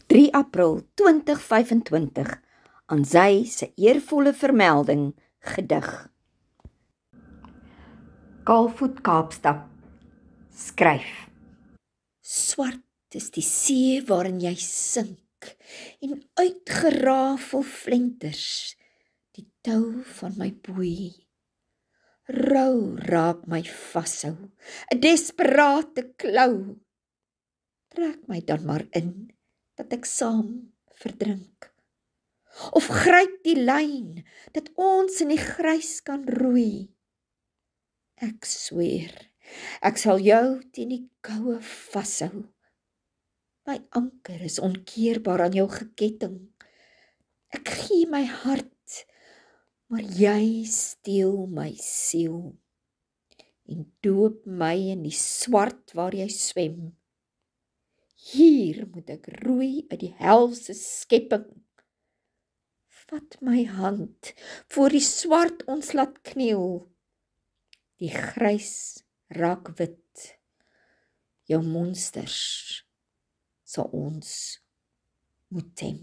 3 April 2025 aan sy se eervolle vermelding gedig. Kaalvoet Kaapstad skryf. Swart is die see waarin jy sink en uitgerafel flenters die tou van my boei. Rou raak my vashou, 'n desperate klou. Trek my dan maar in, dat ek saam verdrink. Of gryp die lyn, dat ons in die grys kan roei. Ek sweer, ek sal jou teen die koue vashou. My anker is onkeerbaar aan jou geketting. Ek gee my hart, maar jy steel my siel en doop my in die swart waar jy swem. Hier moet ek roei uit die helse skepping. Vat my hand, voor die swart ons laat kniel. Die grys raak wit, jou monsters sal ons moet tem.